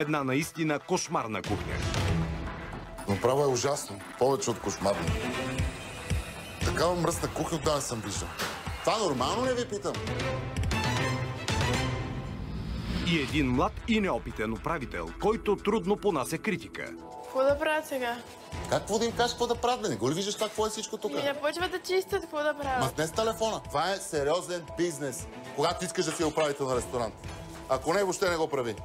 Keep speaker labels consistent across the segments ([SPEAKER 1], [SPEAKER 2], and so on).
[SPEAKER 1] Една наистина кошмарна кухня.
[SPEAKER 2] Но право е ужасно. Повече от кошмарно. Такава мръсна кухня отдавна съм виждал. Това нормално ли ви питам?
[SPEAKER 1] И един млад и неопитен управител, който трудно понася критика.
[SPEAKER 3] Какво да правят сега?
[SPEAKER 2] Какво да им кажеш, какво да правят? Не го ли виждаш какво е всичко тук?
[SPEAKER 3] И не почват да чистят, какво да правят?
[SPEAKER 2] Махне с телефона. Това е сериозен бизнес, когато искаш да си управител на ресторант. Ако не, въобще не го прави.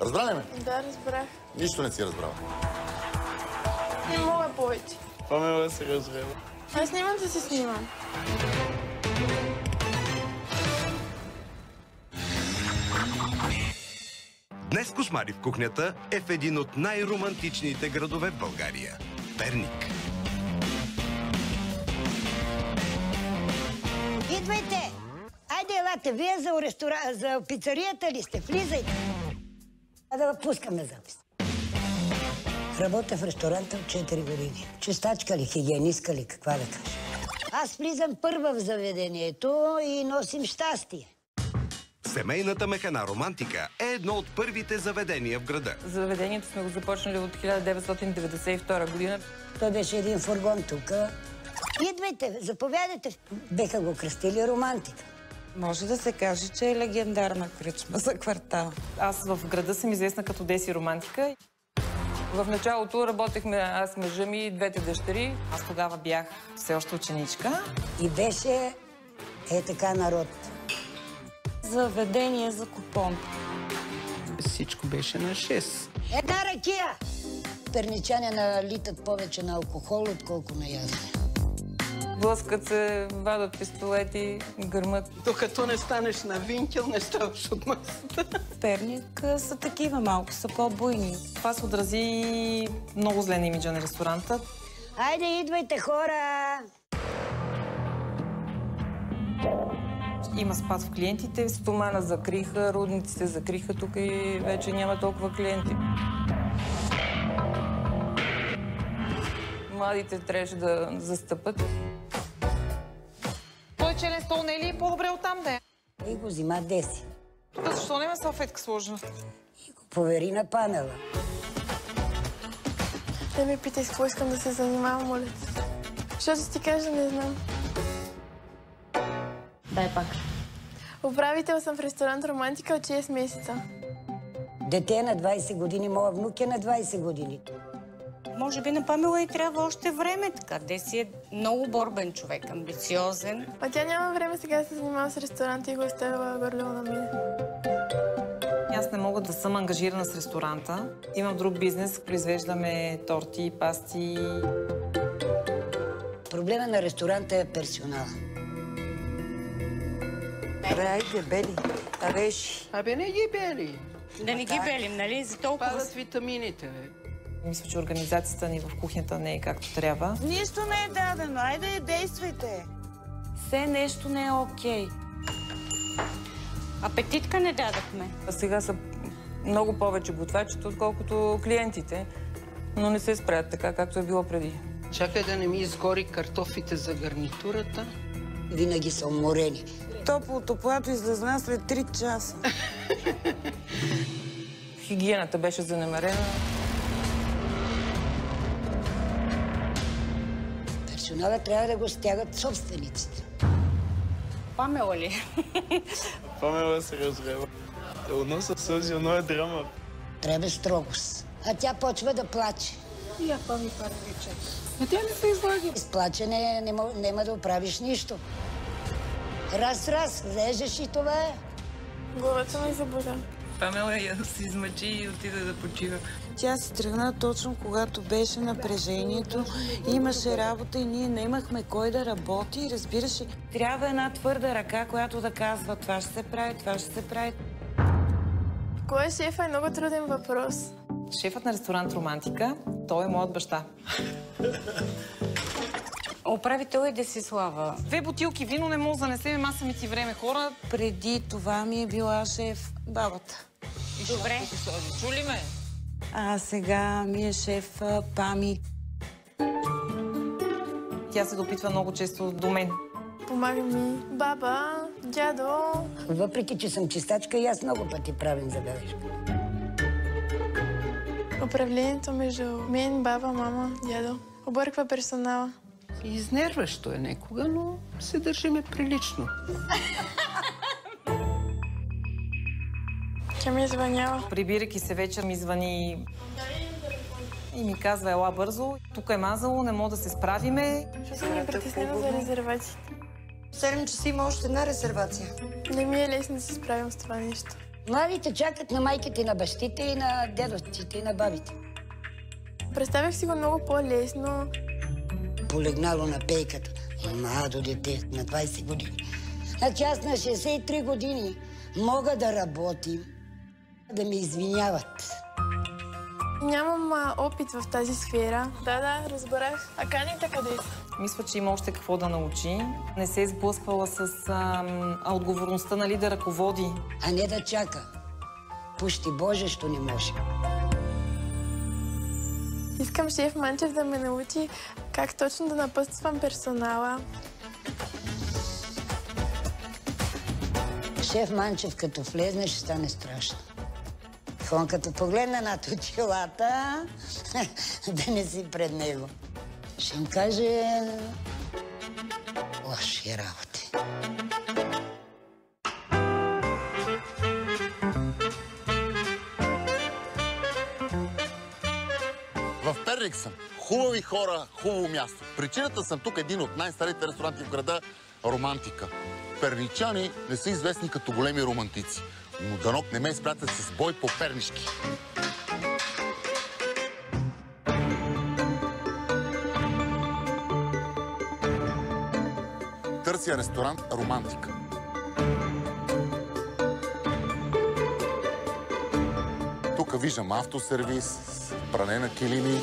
[SPEAKER 2] Разбра ли ме?
[SPEAKER 3] Да, разбрах.
[SPEAKER 2] Нищо не си разбрал.
[SPEAKER 3] Не мога повече.
[SPEAKER 4] Памела се разрева.
[SPEAKER 3] Аз не имам да се снимам.
[SPEAKER 1] Днес Кошмари в кухнята е в един от най-романтичните градове в България – Перник.
[SPEAKER 5] Идвайте! Айде, елате, вие за пицарията ли сте? Влизайте! Да пускаме запис. Работя в ресторанта от 4 години. Чистачка ли, хигиенистка ли, каква да кажа. Аз влизам първа в заведението и носим щастие.
[SPEAKER 1] Семейната механа романтика е едно от първите заведения в града.
[SPEAKER 6] Заведението сме го започнали от 1992 година.
[SPEAKER 5] Той беше един фургон тук. Идвайте, заповядайте. Беха го кръстили романтика.
[SPEAKER 7] Може да се каже, че е легендарна кръчма за квартал.
[SPEAKER 6] Аз в града съм известна като Деси Романтика. В началото работехме аз, мъжа ми и двете дъщери. Аз тогава бях все още ученичка.
[SPEAKER 5] И беше така народ.
[SPEAKER 7] Заведение за купон.
[SPEAKER 4] Всичко беше на 6.
[SPEAKER 5] Една ракия! Перничани налитат повече на алкохол, отколко на язда.
[SPEAKER 6] Блъскат се, вадат пистолети, гърмат.
[SPEAKER 4] Докато не станеш на винкел, не ставаш от масата.
[SPEAKER 7] Перник са такива, малко са по-буйни.
[SPEAKER 6] Това се отрази много зле на имиджа на ресторанта.
[SPEAKER 5] Айде, идвайте, хора!
[SPEAKER 6] Има спад в клиентите, стомана закриха, рудниците закриха тук и вече няма толкова клиенти. Младите трябваше да застъпат.
[SPEAKER 8] Той челен стол не е ли по-добре оттам да е?
[SPEAKER 5] И го взима Деси.
[SPEAKER 8] Тук защо не има салфетка сложена?
[SPEAKER 5] И го повери на Памела.
[SPEAKER 3] Не ми питай с какво искам да се занимавам, моля. Защото ти кажа, не знам.
[SPEAKER 6] Дай пак.
[SPEAKER 3] Управител съм в ресторант Романтика от 6 месеца.
[SPEAKER 5] Дете е на 20 години, моя внук е на 20 години.
[SPEAKER 7] Може би на Памела и трябва още време така. Деси е много борбен човек, амбициозен.
[SPEAKER 3] А тя няма време сега да се занимава с ресторанта и го оставила горло на мен.
[SPEAKER 6] Аз не мога да съм ангажирана с ресторанта. Имам друг бизнес, произвеждаме торти, пасти.
[SPEAKER 5] Проблема на ресторанта е персонал.
[SPEAKER 7] Айде, бели, реши.
[SPEAKER 4] Абе, не ги бели.
[SPEAKER 7] Да не ги белим, нали? За толкова...
[SPEAKER 4] Падат витамините, бе.
[SPEAKER 6] Мисля, че организацията ни в кухнята не е както трябва.
[SPEAKER 7] Нищо не е дадено. Айде, действайте. Все нещо не е окей. Апетитка не дадахме.
[SPEAKER 6] А сега са много повече готвачите, отколкото клиентите. Но не се справят така, както е било преди.
[SPEAKER 4] Чакай да не ми изгори картофите за гарнитурата.
[SPEAKER 5] Винаги са уморени.
[SPEAKER 7] Топлото плато излезна след 3 часа.
[SPEAKER 6] Хигиената беше занемарена.
[SPEAKER 5] Персонала трябва да го стягат собствениците.
[SPEAKER 7] Памела ли?
[SPEAKER 4] Памела се разрева. Едно със сълзи, едно е драма.
[SPEAKER 5] Трябва строгост. А тя почва да плаче.
[SPEAKER 8] Я пами парвиче. Но тя не се излаги.
[SPEAKER 5] С плачене няма да оправиш нищо. Раз, режеш и това е.
[SPEAKER 3] Главата ми заболя.
[SPEAKER 6] Памела я се измъчи и отида да почива.
[SPEAKER 7] Тя си тръгна точно когато беше напрежението. Имаше работа и ние не имахме кой да работи. Разбираш ли, трябва една твърда ръка, която да казва това ще се прави, това ще се прави.
[SPEAKER 3] Кой е шефа е много труден въпрос.
[SPEAKER 6] Шефът на ресторант Романтика, той е моят баща.
[SPEAKER 7] Управител е Десислава.
[SPEAKER 6] 2 бутилки вино не мога да занесем, аз съм и ти време хора.
[SPEAKER 7] Преди това ми е била шеф бабата.
[SPEAKER 6] Добре. Чули ме?
[SPEAKER 7] А сега ми е шеф Пами.
[SPEAKER 6] Тя се допитва много често до мен.
[SPEAKER 3] Помага ми баба, дядо.
[SPEAKER 5] Въпреки, че съм чистачка, и аз много пъти правим забележка.
[SPEAKER 3] Управлението между мен, баба, мама, дядо. Обърква персонала.
[SPEAKER 8] Изнерващо е некога, но се държиме прилично.
[SPEAKER 3] Тя ми звънява.
[SPEAKER 6] Прибирайки се вечер ми звъни и ми казва, ела бързо. Тук е мазало, не мога да се справиме.
[SPEAKER 3] Защото ми е притеснена за резервациите.
[SPEAKER 9] В 7 часа има още една резервация.
[SPEAKER 3] Не ми е лесно да се справим с това нещо.
[SPEAKER 5] Младите чакат на майките, на бащите и на дедовците и на бабите.
[SPEAKER 3] Представях си го много по-лесно.
[SPEAKER 5] Полегнало на пейката. Младо дете на 20 години. Значи аз на 63 години мога да работим, да ме извиняват.
[SPEAKER 3] Нямам опит в тази сфера. Да, разбрах. А каните къде са?
[SPEAKER 6] Мисля, че има още какво да научи. Не се е сблъсквала с отговорността, нали, да ръководи.
[SPEAKER 5] А не да чака. Пущи Боже, що не може.
[SPEAKER 3] Искам шеф Манчев да ме научи как точно да напътствам персонала.
[SPEAKER 5] Шеф Манчев, като влезне, ще стане страшно. Он като погледне над очилата, да не си пред него. Ще им каже лоши работи.
[SPEAKER 2] В Перник съм. Хубави хора, хубаво място. Причината съм тук един от най-старите ресторанти в града – Романтика. Перничани не са известни като големи романтици, но дано не ме изпратят с бой по пернишки. Търся ресторант Романтика. Тук виждам автосервис, пране на килими.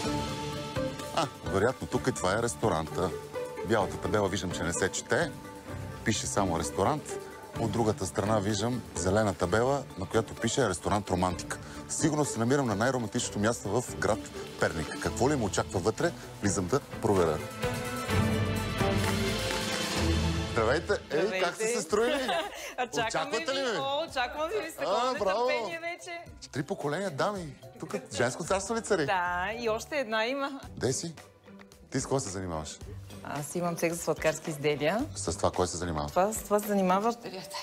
[SPEAKER 2] Вероятно тук и това е ресторанта. Бялата табела виждам, че не се чете. Пише само ресторант. От другата страна виждам зелена табела, на която пише ресторант Романтика. Сигурно се намирам на най-романтичното място в град Перник. Какво ли ме очаква вътре, влизам да проверя. Здравейте! Ей, как сте се строили? Очаквате ли ме?
[SPEAKER 6] Очаквам ви с такова нетърпение вече.
[SPEAKER 2] 3 поколения дами. Тук женско царство ли цари?
[SPEAKER 6] Да, и още една има.
[SPEAKER 2] Де си? Ти с кого се занимаваш?
[SPEAKER 6] Аз имам цех за сладкарски изделия.
[SPEAKER 2] С това кой се занимава?
[SPEAKER 6] С това се занимава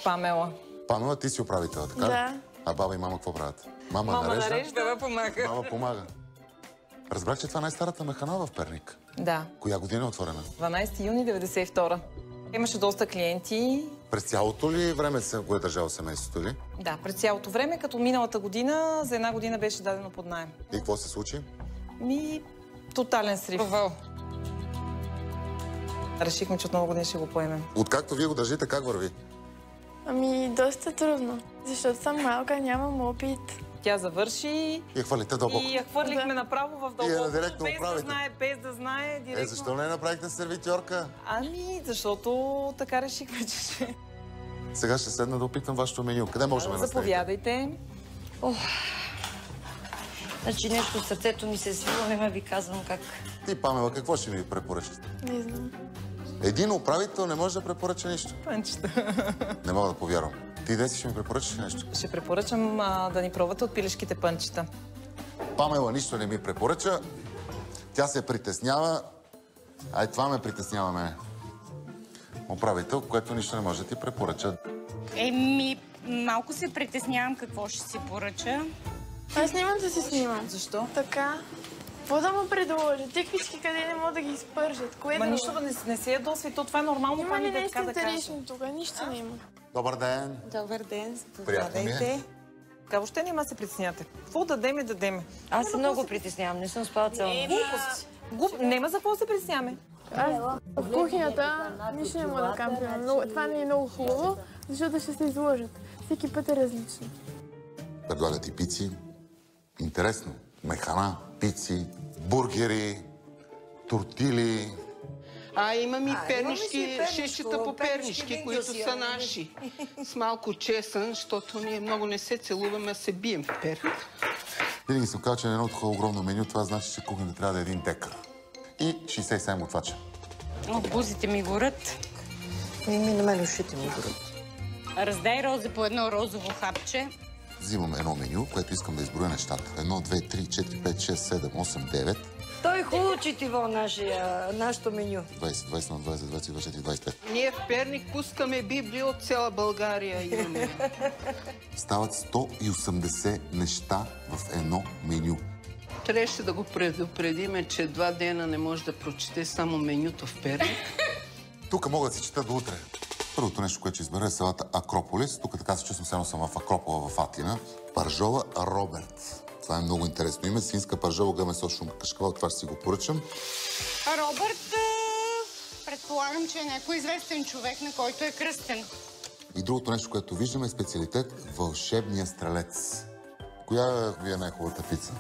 [SPEAKER 6] Памела.
[SPEAKER 2] Памела, ти си управител, така?
[SPEAKER 3] Да.
[SPEAKER 2] А баба и мама какво правят? Мама
[SPEAKER 6] нарежда, баба помага.
[SPEAKER 2] Мама помага. Разбрах, че това е най-старата механа в Перник.
[SPEAKER 6] Да.
[SPEAKER 2] Коя година е отворена?
[SPEAKER 6] 12 юни 92. Имаше доста клиенти.
[SPEAKER 2] През цялото ли време се го е държало семейството ли?
[SPEAKER 6] Да, през цялото време, като миналата година, за една година беше дадено под наем.
[SPEAKER 2] И какво се случи?
[SPEAKER 6] Тотален срив. Провал. Решихме, че от много години ще го поемем.
[SPEAKER 2] Откакто вие го държите, как върви?
[SPEAKER 3] Доста трудно, защото съм малка, нямам опит.
[SPEAKER 6] Тя завърши
[SPEAKER 2] и я хвалите дълбоко.
[SPEAKER 6] И я хвърлихме направо в дълбоко, без да знае директно.
[SPEAKER 2] Защо не направихте сервитьорка?
[SPEAKER 6] Защото така решихме, че ще...
[SPEAKER 2] Сега ще седна да опитам вашето меню. Къде можем да наставите?
[SPEAKER 6] Заповядайте.
[SPEAKER 9] Значи нещо в сърцето ми се свива, не ме ви казвам как.
[SPEAKER 2] Ти, Памела, какво ще ми препоръчаш?
[SPEAKER 3] Не знам.
[SPEAKER 2] Един управител не може да препоръча нищо.
[SPEAKER 6] Пънчета.
[SPEAKER 2] Не мога да повярвам. Ти, Деси, ще ми препоръчаш нещо?
[SPEAKER 6] Ще препоръчам да ни пробвате от пилешките пънчета.
[SPEAKER 2] Памела нищо не ми препоръча. Тя се притеснява. Ай, това ме притеснява мене. Управител, което нищо не може да ти препоръча.
[SPEAKER 10] Малко се притеснявам какво ще си поръча.
[SPEAKER 3] Аз нямам да се снимам.
[SPEAKER 6] Защо?
[SPEAKER 3] Така. Какво да му предложа? Тиквички къде не могат да ги изпържат?
[SPEAKER 6] Нищо да не се ядосви, то това е нормално.
[SPEAKER 3] Има ли нещо интересно тук? Нищо не има.
[SPEAKER 2] Добър ден.
[SPEAKER 7] Добър ден.
[SPEAKER 2] Приятно ми е.
[SPEAKER 6] Въобще няма се притесняте. Какво дадеме, дадеме.
[SPEAKER 9] Аз се много притеснявам, не съм спала цяла нощ.
[SPEAKER 6] Нема за какво се притесняваме.
[SPEAKER 3] В кухнята нищо не мога да кажа. Това не е много хубаво, защото ще се изложат. Всеки път е различно.
[SPEAKER 2] Предлагат и пици. Интересно. Механа, пици, бургери, тортили.
[SPEAKER 8] Имам и пернишки, шишчета по пернишки, които са наши. С малко чесън, защото ние много не се целуваме, а се бием в Перник.
[SPEAKER 2] Винаги съм казал, че на едно такова огромно меню, това значи, че кухнята трябва да е един декар. И 67 готвача.
[SPEAKER 10] Бузите ми горят.
[SPEAKER 9] На мен ушите ми горят.
[SPEAKER 10] Раздай рози по едно розово хапче.
[SPEAKER 2] взимам едно меню, което искам да изброя нещата. 1, 2, 3, 4, 5, 6, 7, 8, 9.
[SPEAKER 9] Той е хубаво четиво, нашето меню.
[SPEAKER 2] 20, 21, 20, 22, 24, 25.
[SPEAKER 8] Ние в Перник пускаме Библия от цяла България имаме.
[SPEAKER 2] Стават 180 неща в едно меню.
[SPEAKER 8] Трябваше да го предупредиме, че 2 дена не може да прочете само менюто в Перник.
[SPEAKER 2] Тук мога да си чета до утре. Първото нещо, което ще избера е салата Акрополис. Тук така се чувствам, само съм в Акропола в Атина. Паржола Роберт. Това е много интересно име. Свинска паржола, гъмесо, шумкашквал. Това ще си го поръчам.
[SPEAKER 10] Робърт, предполагам, че е някой известен човек, на който е кръстен.
[SPEAKER 2] И другото нещо, което виждаме е специалитет Вълшебния стрелец. Коя ви е най-хубавата пица?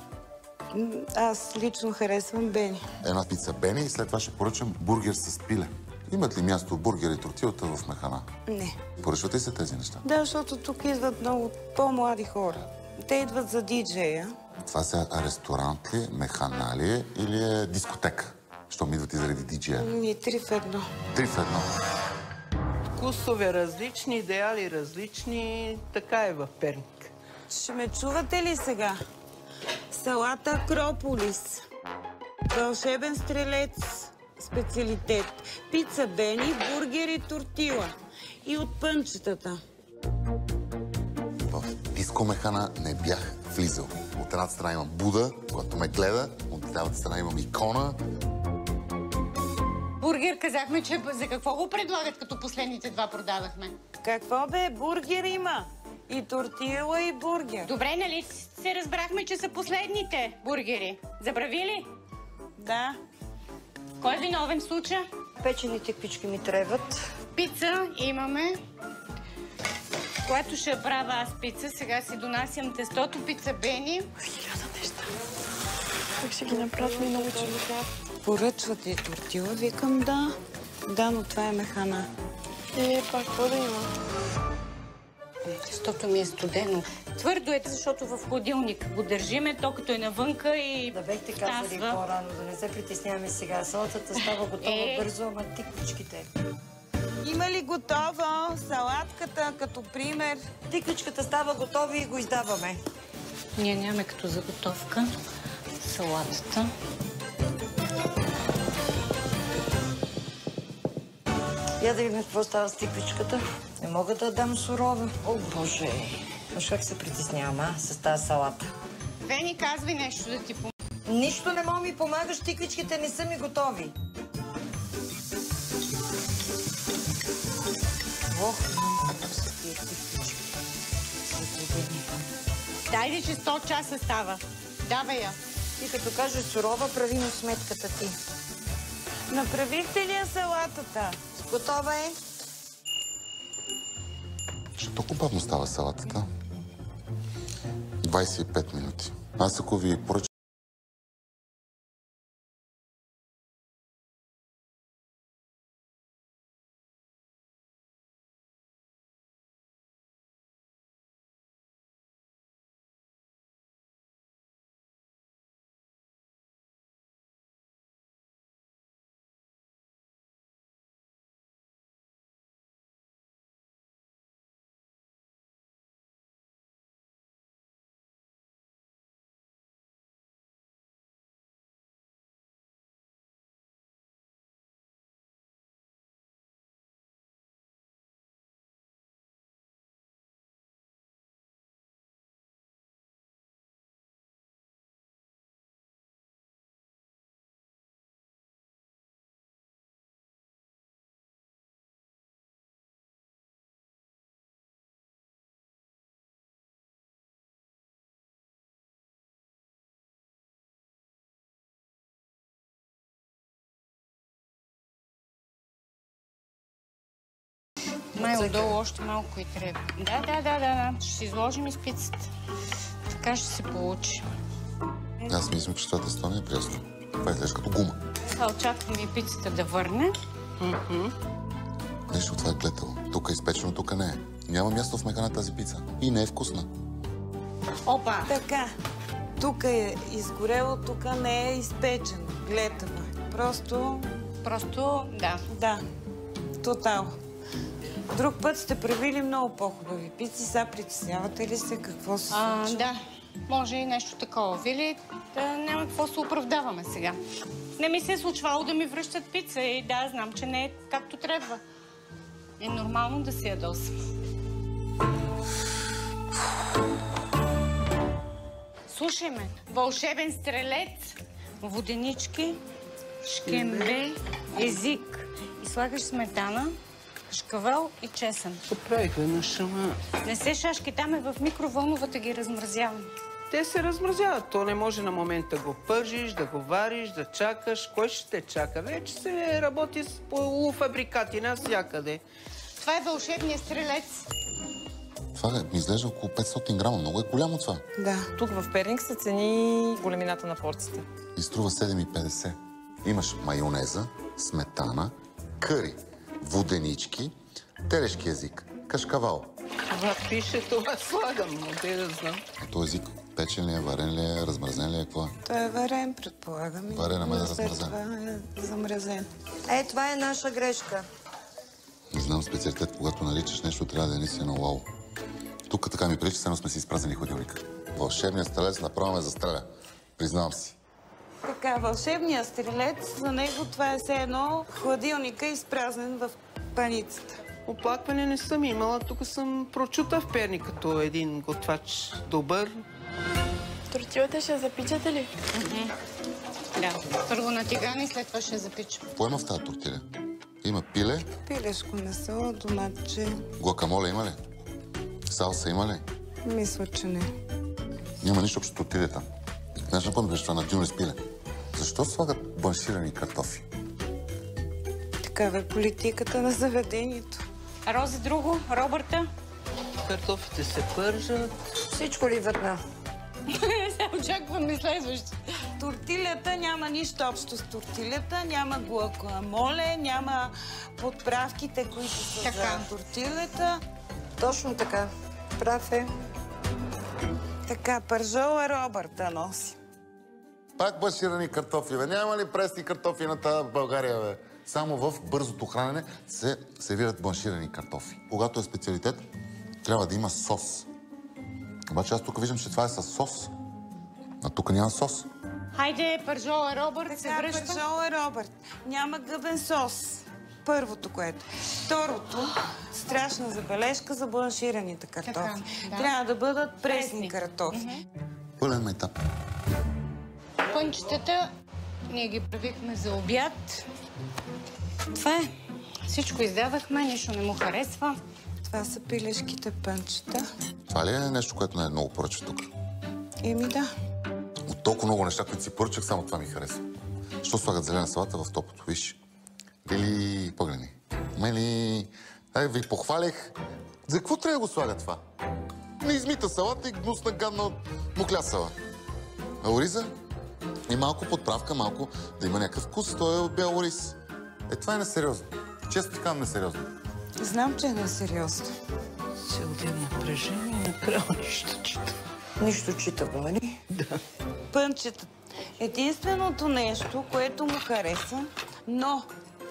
[SPEAKER 7] Аз лично харесвам Бени.
[SPEAKER 2] Една пица Бени и след това ще поръчам бургер с пиле. Имат ли място бургер и тортилата в Механа?
[SPEAKER 7] Не.
[SPEAKER 2] Поръчвате ли се тези неща?
[SPEAKER 7] Да, защото тук идват много по-млади хора. Те идват за диджея.
[SPEAKER 2] Това са ресторант ли, Механа ли е или е дискотека? Щом идват и заради диджея?
[SPEAKER 7] Ние 3 в 1.
[SPEAKER 2] 3 в 1.
[SPEAKER 8] Вкусове различни, идеали различни. Така е в Перник.
[SPEAKER 7] Ще ме чувате ли сега? Салата Акрополис. Вълшебен стрелец. Специалитет. Пица Бени, бургер и тортила. И от пънчетата.
[SPEAKER 2] В Диско Механа не бях влизал. От едната страна имам Буда, която ме гледа. От другата страна имам икона.
[SPEAKER 10] Бургер казахме, че за какво го предлагат, като последните 2 продавахме?
[SPEAKER 7] Какво бе? Бургер има. И тортила, и бургер.
[SPEAKER 10] Добре, нали се разбрахме, че са последните бургери? Забрави ли?
[SPEAKER 7] Да.
[SPEAKER 10] Кой е виновен в случая?
[SPEAKER 9] Печените квички ми трябват.
[SPEAKER 10] Пица имаме. Когато ще правя аз пица, сега си донасям тестото, пица Бени.
[SPEAKER 3] 1000 неща. Как ще ги направят, ми научим.
[SPEAKER 7] Поръчвате тортила? Викам да. Да, но това е Механа.
[SPEAKER 3] Пак, какво да има?
[SPEAKER 10] Тестото ми е студено. Твърдо е, защото в хладилник го държиме, то като е навънка и
[SPEAKER 9] Да бехте казали по-рано, да не се притесняваме сега. Салатата става готова бързо, ама тиквичките.
[SPEAKER 7] Има ли готово? Салатката, като пример.
[SPEAKER 9] Тиквичката става готова и го издаваме.
[SPEAKER 10] Ние нямаме като заготовка салатата.
[SPEAKER 9] Я да видим какво става с тиквичката. Не мога да дам сурова. О, Боже! Аж как се притеснявам, с тази салата.
[SPEAKER 10] Вени, казвай нещо да ти помогна.
[SPEAKER 9] Нищо не мога ми помагаш, тиквичките не са ми готови. Ох, са тия тиквички.
[SPEAKER 10] Дайде, че 100 часа става. Давай я.
[SPEAKER 9] Ти като кажеш сурова, прави ми сметката ти.
[SPEAKER 7] Направихте ли я салатата?
[SPEAKER 9] Готова е.
[SPEAKER 2] Що толкова бавно става салатата? 25 минути. Аз ако ви поръчам
[SPEAKER 10] Май отдолу още малко и трябва. Да. Ще си изложим изпицата. Така ще се получи.
[SPEAKER 2] Аз мисля, че това тесто не е прясно. Това е като гума.
[SPEAKER 10] Сега очаквам и пицата да върне.
[SPEAKER 2] Нещо, това е гледало. Тук е изпечено, тук не е. Няма място в Механа тази пица. И не е вкусна.
[SPEAKER 10] Опа!
[SPEAKER 7] Така. Тук е изгорело, тук не е изпечено. Гледава. Просто,
[SPEAKER 10] да.
[SPEAKER 7] да. Тотал. Друг път сте правили много по-хубави пици. Сега притеснявате ли се? Какво се случва?
[SPEAKER 10] Да, може и нещо такова. Вили, да няма какво се оправдаваме сега. Не ми се е случвало да ми връщат пица и да, знам, че не е както трябва. Е нормално да се ядосам. Слушай ме, вълшебен стрелец, воденички, шкембе, език. И слагаш сметана, шкавал и чесън.
[SPEAKER 8] Поправих на шама.
[SPEAKER 10] Не се шашки, там е в микровълновата ги размразявам.
[SPEAKER 8] Те се размразяват. То не може на момент да го пържиш, да го вариш, да чакаш. Кой ще те чака? Вече се работи с полуфабрикати навсякъде.
[SPEAKER 10] Това е вълшебният стрелец.
[SPEAKER 2] Това ми изглежда около 500 грама. Много е голямо това.
[SPEAKER 7] Да.
[SPEAKER 6] Тук в Перник се цени големината на порцията.
[SPEAKER 2] И струва 7,50. Имаш майонеза, сметана, къри, воденички, телешки език, кашкавал.
[SPEAKER 8] Това пише, това слагам, но те да знам.
[SPEAKER 2] А този език печен ли е, варен ли е, размразен ли е, какво е?
[SPEAKER 7] Той е варен, предполагам.
[SPEAKER 2] Варен, ама е размразен.
[SPEAKER 7] Това е замразен.
[SPEAKER 9] Това е наша грешка.
[SPEAKER 2] Не знам специалитет, когато наричаш нещо, трябва да е наистина вау. Тук така ми прилича, само сме си изпразнили ходилника. Вълшебният стрелец направо ме застреля. Признавам си.
[SPEAKER 7] Така, вълшебният стрелец, за него това е все едно хладилника изпразнен в паницата.
[SPEAKER 8] Оплакване не съм имала. Тук съм прочута в Перник като един готвач добър.
[SPEAKER 3] Тортилата ще запичате ли?
[SPEAKER 10] Да, първо на тигана и след това ще запичам.
[SPEAKER 2] Какво има в тази тортиля? Има пиле,
[SPEAKER 7] Пилешко месо, доматче.
[SPEAKER 2] гуакамоле има ли? Салса има ли?
[SPEAKER 7] Мисля, че не.
[SPEAKER 2] Няма нищо общо с тортилята. Знаеш, напълно беше това на дюне с пиле. Защо слагат бланширани картофи?
[SPEAKER 7] Такава е политиката на заведението.
[SPEAKER 10] А Рози друго? Робърта?
[SPEAKER 8] Картофите се пържат.
[SPEAKER 9] Всичко ли върна?
[SPEAKER 10] Сега очакваме следващи.
[SPEAKER 7] Тортилята няма нищо общо с тортилята, няма гуакамоле, няма подправките, които са за тортилята.
[SPEAKER 9] Точно така. Прав е.
[SPEAKER 7] Така, пържола Робърт да носи.
[SPEAKER 2] Пак бланширани картофи, бе. Няма ли пресни картофи на тази България, бе? Само в бързото хранене се сервират бланширани картофи. Когато е специалитет, трябва да има сос. Обаче аз тук виждам, че това е с сос. А тук няма сос.
[SPEAKER 10] Хайде, пържола Робърт се връща.
[SPEAKER 7] Пържола Робърт. Няма гъбен сос. Първото, което. Второто, страшна забележка за бланшираните картофи.
[SPEAKER 10] Така, да.
[SPEAKER 7] Трябва да бъдат пресни картофи.
[SPEAKER 2] Пълен майтап.
[SPEAKER 10] Пънчетата ние ги правихме за обяд. Това е. Всичко издавахме, нищо не му харесва.
[SPEAKER 7] Това са пилешките пънчета.
[SPEAKER 2] Това ли е нещо, което не е много поръчва тук?
[SPEAKER 7] Еми да.
[SPEAKER 2] От толкова много неща, които си поръчах, само това ми харесва. Що слагат зелена салата в топото? Виж. Или погледни. Мели... Ай, ви похвалих. За какво трябва да го слага това? Не измита салата и гнусна гадна муклясала. А ориза? И малко подправка, малко да има някакъв вкус. Той е от бял ориз. Това е несериозно. Често така несериозно.
[SPEAKER 7] Знам, че е несериозно.
[SPEAKER 8] Цял ден напрежение и накрая нищо чита.
[SPEAKER 9] Нищо читаво, нали?
[SPEAKER 8] Да.
[SPEAKER 7] Пънчета. Единственото нещо, което му хареса, но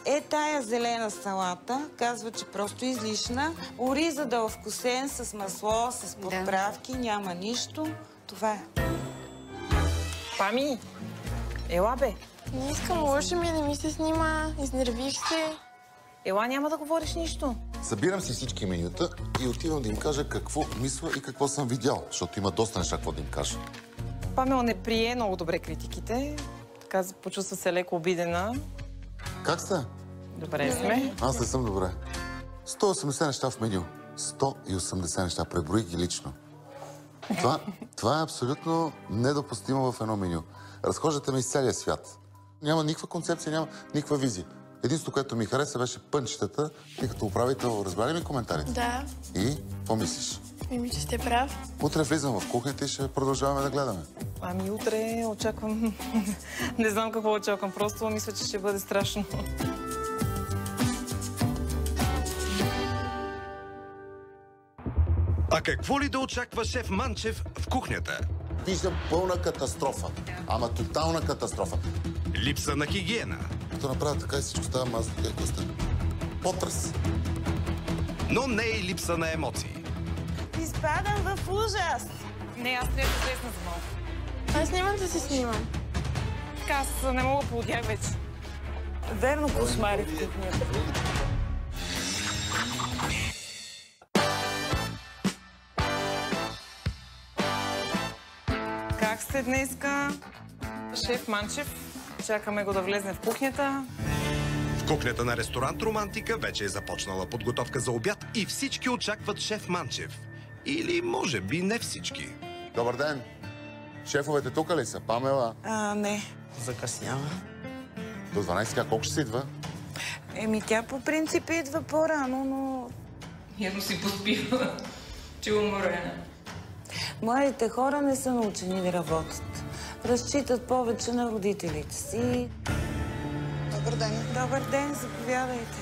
[SPEAKER 7] е тая зелена салата, казва, че просто излишна. Ориза да е вкусен с масло, с подправки, няма нищо. Това е.
[SPEAKER 6] Пами, ела бе.
[SPEAKER 3] Не искам, лошо ми е да ми се снима. Изнервих се.
[SPEAKER 6] Ела, няма да говориш нищо.
[SPEAKER 2] Събирам си всички менюта и отивам да им кажа какво мисля и какво съм видял, защото има доста неща, какво да им кажа.
[SPEAKER 6] Памела не прие много добре критиките. Така почувства се леко обидена.
[SPEAKER 2] Как сте?
[SPEAKER 6] Добре сме.
[SPEAKER 2] Аз не съм добре. 180 неща в меню. 180 неща. Преброих ги лично. Това е абсолютно недопустимо в едно меню. Разхождате ме из целия свят. Няма никаква концепция, няма никаква визия. Единството, което ми хареса, беше пънчетата. Ти като управител, разбрали ми коментарите?
[SPEAKER 3] Да.
[SPEAKER 2] И? Какво мислиш?
[SPEAKER 3] Мими, че сте прав.
[SPEAKER 2] Утре влизам в кухнята и ще продължаваме да гледаме.
[SPEAKER 6] Ами утре очаквам... Не знам какво очаквам, просто мисля, че ще бъде страшно.
[SPEAKER 1] А какво ли да очаква шеф Манчев в кухнята?
[SPEAKER 2] Виждам пълна катастрофа. Ама тотална катастрофа.
[SPEAKER 1] Липса на хигиена.
[SPEAKER 2] Като направя така и всичко става масло, както стане. Потрес.
[SPEAKER 1] но не и липса на емоции.
[SPEAKER 7] Изпадам в ужас.
[SPEAKER 6] Не, аз трябва да излезна за малко.
[SPEAKER 3] Аз няма да се снимам.
[SPEAKER 6] Така, аз не мога да поудях вече.
[SPEAKER 7] Верно, кошмари в кухнята.
[SPEAKER 6] Как сте днеска? Шеф Манчев. Чакаме го да влезне в кухнята.
[SPEAKER 1] В кухнята на ресторант Романтика вече е започнала подготовка за обяд и всички очакват шеф Манчев. Или може би не всички.
[SPEAKER 2] Добър ден! Шефовете тук ли са? Памела?
[SPEAKER 7] Не.
[SPEAKER 4] Закъснява.
[SPEAKER 2] До 12 как? Колко ще се идва?
[SPEAKER 7] Тя по принцип идва по-рано, но...
[SPEAKER 6] Явно си поспива. Че уморена.
[SPEAKER 7] Младите хора не са научени да работят. Разчитат повече на родителите си.
[SPEAKER 5] Добър ден.
[SPEAKER 7] Добър ден, заповядайте.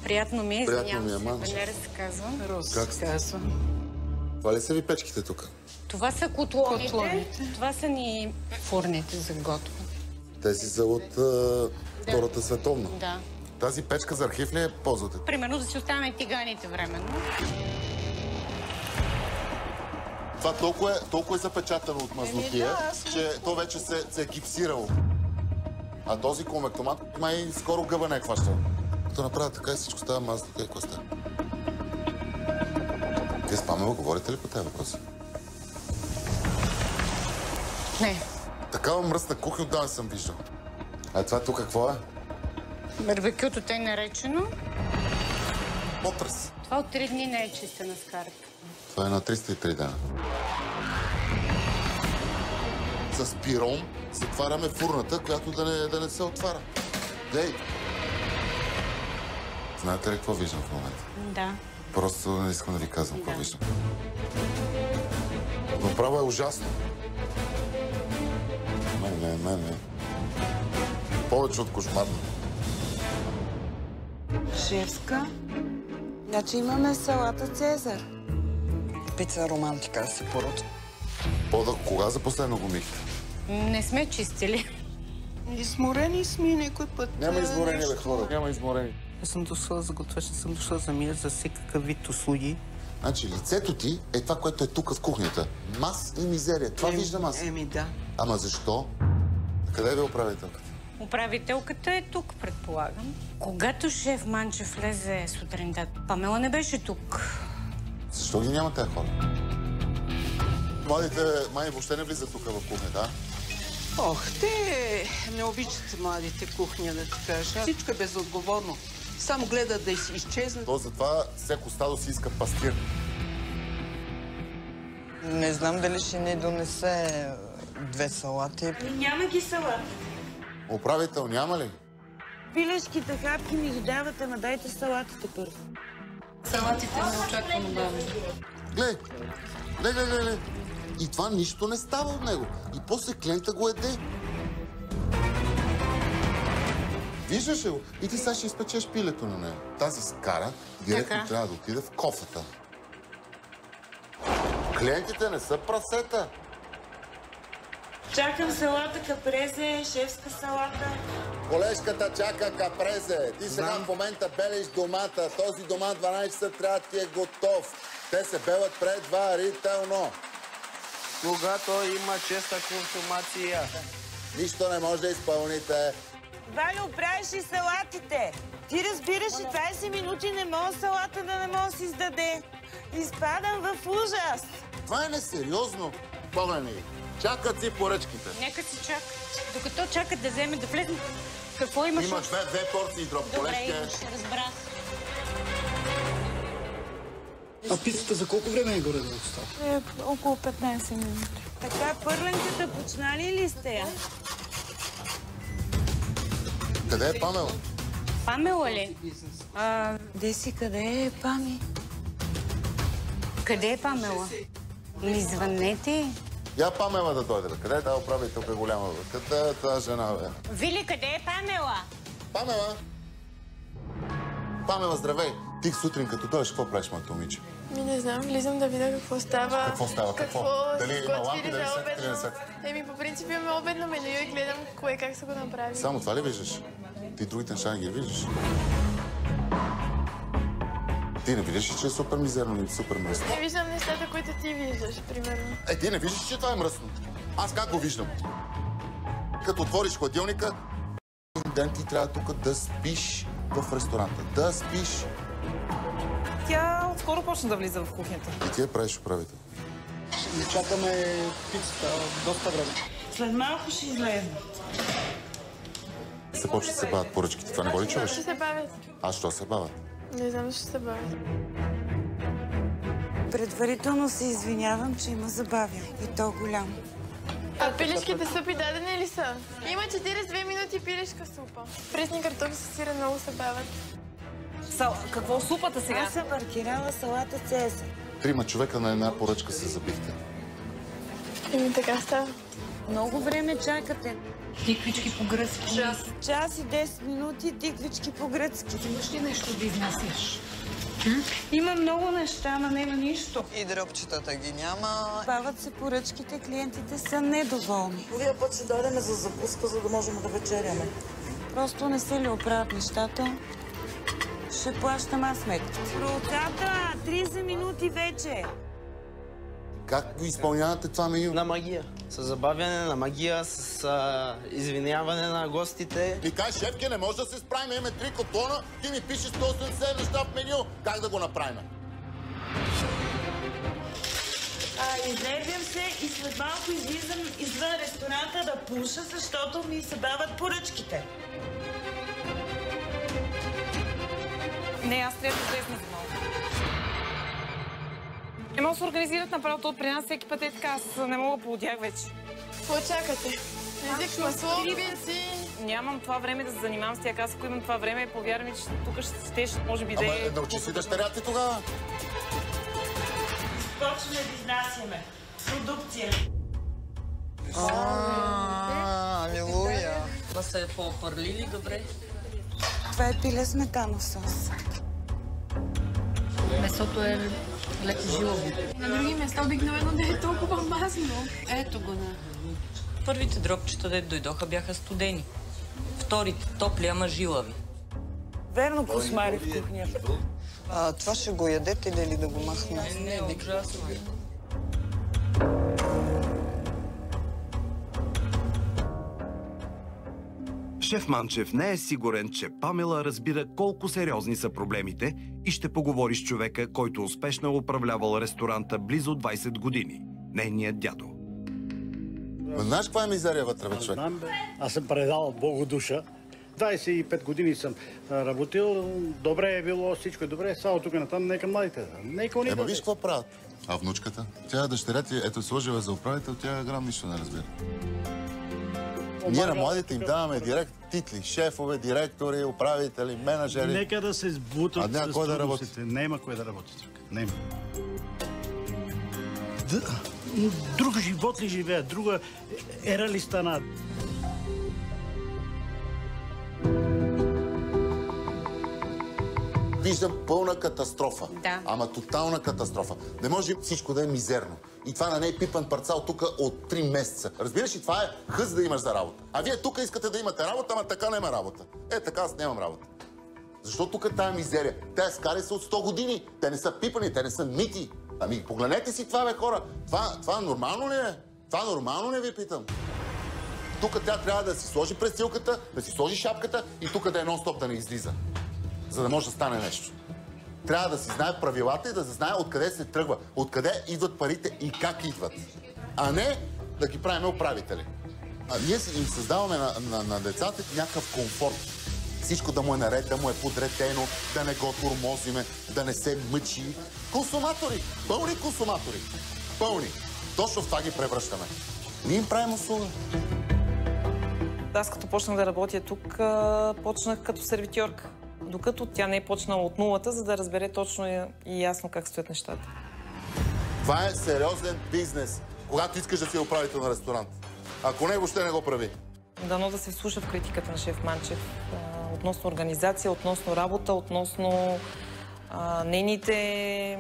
[SPEAKER 10] Приятно ми е,
[SPEAKER 2] Приятно ми е,
[SPEAKER 10] извинявам
[SPEAKER 2] Манчев.
[SPEAKER 10] се. Венера се казва.
[SPEAKER 8] Роса се казва.
[SPEAKER 2] Това ли са ви печките тук?
[SPEAKER 10] Това са котлоните. Това са ни фурните за готвене.
[SPEAKER 2] Те си са от Втората световна.
[SPEAKER 10] Да.
[SPEAKER 2] Тази печка за архив ли я ползвате?
[SPEAKER 10] Примерно да си оставяме тиганите временно.
[SPEAKER 2] Това толкова е запечатано от мазнотия, че то вече се е гипсирало. А този конвектомат май скоро гъба не е хващал. Като направя така и всичко става мазно. Какво става? Вие с Памела говорите ли по тези въпроси?
[SPEAKER 10] Не.
[SPEAKER 2] Такава мръсна кухня отдавна съм виждал. А това тук какво е?
[SPEAKER 10] Барбекюто тъй наречено.
[SPEAKER 2] Потрес.
[SPEAKER 10] Това от 3 дни не е чистена с карта.
[SPEAKER 2] Това е на 303 дена. С пирон затваряме фурната, която да не се отваря. Дей! Знаете ли какво виждам в момента?
[SPEAKER 10] Да.
[SPEAKER 2] Просто не искам да ви казвам какво виждам. Но право е ужасно. Не. Повече от кошмарно.
[SPEAKER 7] Шефска. Значи имаме салата Цезар.
[SPEAKER 5] Пица Романтика се поръча.
[SPEAKER 2] Кога за последно го михте?
[SPEAKER 10] Не сме чистили.
[SPEAKER 8] Изморени сме някой път.
[SPEAKER 2] Няма изморени, бе, хора. Няма изморени.
[SPEAKER 8] Аз съм дошла за готвеж, не съм дошла за мия, за всекакъв вид услуги.
[SPEAKER 2] Значи лицето ти е това, което е тук в кухнята. Мас и мизерия. Това виждам аз.
[SPEAKER 8] Да.
[SPEAKER 2] Ама защо? Къде е ви управителката?
[SPEAKER 10] Управителката е тук, предполагам. Когато шеф Манчев влезе сутринта, Памела не беше тук.
[SPEAKER 2] Защо ги няма тези хора? Младите май въобще не влизат тук в кухнята,
[SPEAKER 8] Те не обичат младите кухня, да ти кажа. Всичко е безотговорно. Само гледат да изчезнат.
[SPEAKER 2] То затова всеко стадо си иска пастир.
[SPEAKER 11] Не знам дали ще ни донесе 2 салати.
[SPEAKER 7] Няма ги салати.
[SPEAKER 2] Управител няма ли?
[SPEAKER 7] Пилешките хапки ми ги давате, ама дайте салатите първо.
[SPEAKER 10] Салатите не очаквано бавно.
[SPEAKER 2] Гледай. И това нищо не става от него. И после клиента го еде. Виждаш ли го? И ти сега ще изпечеш пилето на нея. Тази скара директно трябва да отиде в кофата. Клиентите не са прасета.
[SPEAKER 7] Чакам салата капрезе, шефска салата.
[SPEAKER 2] Колежката чака капрезе. Ти сега в момента белиш домата. Този домат 12 часа трябва да ти е готов. Те се белят предварително.
[SPEAKER 4] Когато има честа консумация.
[SPEAKER 2] Нищо не може да изпълните.
[SPEAKER 7] Валю, правиш и салатите. Ти разбираш, че 20 минути не мога салата да не мога да си издаде. Изпадам в ужас.
[SPEAKER 2] Това е несериозно. Погледни. Чакат си поръчките.
[SPEAKER 10] Нека си чакат. Докато чакат да вземе да влезем. Какво имаш?
[SPEAKER 2] Имаш две порции дроб.
[SPEAKER 10] Добре, имаш, разбрах.
[SPEAKER 4] А пицата за колко време е горе да остава?
[SPEAKER 7] Около 15 минути. Така, пърленката почнали ли сте я?
[SPEAKER 2] Къде е Памела?
[SPEAKER 10] Памела ли?
[SPEAKER 7] Деси, къде е Пами?
[SPEAKER 10] Къде е Памела? Ми звънете.
[SPEAKER 2] Я Памела да дойде. Къде е тази управителка голяма? Къде е тази жена, бе?
[SPEAKER 10] Вили, къде е Памела?
[SPEAKER 2] Памела! Памела, здравей! Ти сутрин като дойдеш, какво правиш, моето момиче?
[SPEAKER 3] Не знам, влизам да видя какво става.
[SPEAKER 2] Какво става? Какво? Дали има лампи, дали светят или не светят?
[SPEAKER 3] По принцип имаме обедно меню и гледам кое как са го направи.
[SPEAKER 2] Само това ли виждаш? Ти другите неща не ги виждаш. Ти не виждаш, че е супер мизерно и супер мръсно.
[SPEAKER 3] Не виждам нещата, които ти виждаш, примерно.
[SPEAKER 2] Ти не виждаш, че това е мръсно. Аз как го виждам? Като отвориш хладилника, ден ти трябва тук да спиш в ресторанта. Да спиш.
[SPEAKER 6] Тя отскоро почна да влиза в кухнята.
[SPEAKER 2] И ти я правиш управител.
[SPEAKER 4] Не чакаме пицата доста време.
[SPEAKER 7] След малко ще излезнат.
[SPEAKER 2] Се почва да се бавят поръчките. Това не го ли чуваш?
[SPEAKER 3] Ще се бавят.
[SPEAKER 2] А що се бавят?
[SPEAKER 3] Не знам, защо се бавят.
[SPEAKER 7] Предварително се извинявам, че има забавяне. И то голямо.
[SPEAKER 3] А пилешките супи дадени ли са? Има 42 минути пилешка супа. Пресни картофи с сира много се бавят.
[SPEAKER 6] Какво супата сега?
[SPEAKER 7] Аз съм маркирала салата Цезар.
[SPEAKER 2] 3 човека на една поръчка се забихте.
[SPEAKER 3] Така става.
[SPEAKER 7] Много време чакате.
[SPEAKER 12] Тиквички по-гръцки.
[SPEAKER 7] Час и 10 минути тиквички по-гръцки.
[SPEAKER 12] Имаш ли нещо да изнасяш?
[SPEAKER 7] Има много неща, но няма нищо.
[SPEAKER 11] И дропчетата ги няма.
[SPEAKER 7] Бават се поръчките, клиентите са недоволни.
[SPEAKER 13] Другия път ще дойдем за закуска, за да можем да вечеряме.
[SPEAKER 7] Просто не се ли оправят нещата? Ще плащам аз сметките. Процата, 30 минути вече.
[SPEAKER 2] Как го изпълнявате това меню?
[SPEAKER 4] На магия. С забавяне, на магия, с извиняване на гостите.
[SPEAKER 2] Ми кажеш, шефке, не може да се справим. Имаме 3 котлона, ти ми пишеш 180 неща в меню. Как да го направим?
[SPEAKER 7] Излезем се и след малко излизам извън ресторанта да пуша, защото ми се бават поръчките.
[SPEAKER 6] Не, аз трябва да излезна за малко. Не мога да се организират направо от при нас всеки път е така. Аз не мога да поудях вече.
[SPEAKER 3] Какво чакате? Език, масло, бензин.
[SPEAKER 6] Нямам това време да се занимавам с тях. Аз ако имам това време, повярвам ми, че тук ще може би да е...
[SPEAKER 2] Ама научи си дъщеря ти тогава.
[SPEAKER 7] Почваме да изнасяме. Продукция.
[SPEAKER 11] Алилуя.
[SPEAKER 12] Това са е по-парлили, добре.
[SPEAKER 7] Това е пиле сметанов сос.
[SPEAKER 12] Месото е леко жилово.
[SPEAKER 10] На други места обикновено да е толкова мазно. Ето го на.
[SPEAKER 12] Първите дропчета, де дойдоха, бяха студени. Вторите топли, ама жилави.
[SPEAKER 7] Верно кошмари в кухнята.
[SPEAKER 11] Това ще го ядете или да го махнем?
[SPEAKER 12] Не, ужасно.
[SPEAKER 1] Шеф Манчев не е сигурен, че Памела разбира колко сериозни са проблемите и ще поговори с човека, който успешно е управлявал ресторанта близо 20 години. Нейният дядо.
[SPEAKER 2] Знаеш каква е мизерия вътре, бе, човек?
[SPEAKER 14] Знам, бе. Аз съм предал Богу душа. 25 години съм работил. Добре е било, всичко е добре. Само тук натам, нека младите. Нека уни.
[SPEAKER 2] Виж какво правят. А внучката? Тя дъщеря ти, ето сложила за управител, тя грам нищо не разбира. Ние на младите им даваме директ титли. Шефове, директори, управители, менеджери.
[SPEAKER 14] Нека да се сбутат с
[SPEAKER 2] кой да работи?
[SPEAKER 14] Нема кой да работи тук. Нема. Друг живот ли живеят? Друга ера ли стана?
[SPEAKER 2] Виждам пълна катастрофа.
[SPEAKER 10] Да.
[SPEAKER 2] Ама тотална катастрофа. Не може всичко да е мизерно. И това на не е пипан парцал тук от 3 месеца. Разбираш ли, това е хъс да имаш за работа. А вие тук искате да имате работа, ама така няма работа. Така аз нямам работа. Защо тук тая мизерия? Те скари са от 100 години. Те не са пипани, те не са мити. Ами погледнете си това, бе, хора. Това нормално ли е? Това нормално ли ви питам? Тук тя трябва да си сложи престилката, да си сложи шапката и тук да е нон-стоп да не излиза. За да може да стане нещо. Трябва да си знае правилата и да се знае откъде се тръгва, откъде идват парите и как идват. А не да ги правим управители. Ние им създаваме на децата някакъв комфорт. Всичко да му е наред, да му е подретено, да не го тормозиме, да не се мъчи. Консуматори! Пълни консуматори! Пълни! Точно в това ги превръщаме. Ние им правим услуга.
[SPEAKER 6] Аз като почнах да работя тук, почнах като сервитьорка. Докато тя не е почнала от нулата, за да разбере точно и ясно как стоят нещата.
[SPEAKER 2] Това е сериозен бизнес, когато искаш да си управител на ресторант. Ако не, въобще не го прави.
[SPEAKER 6] Дано да се вслуша в критиката на шеф Манчев относно организация, относно работа, относно нейните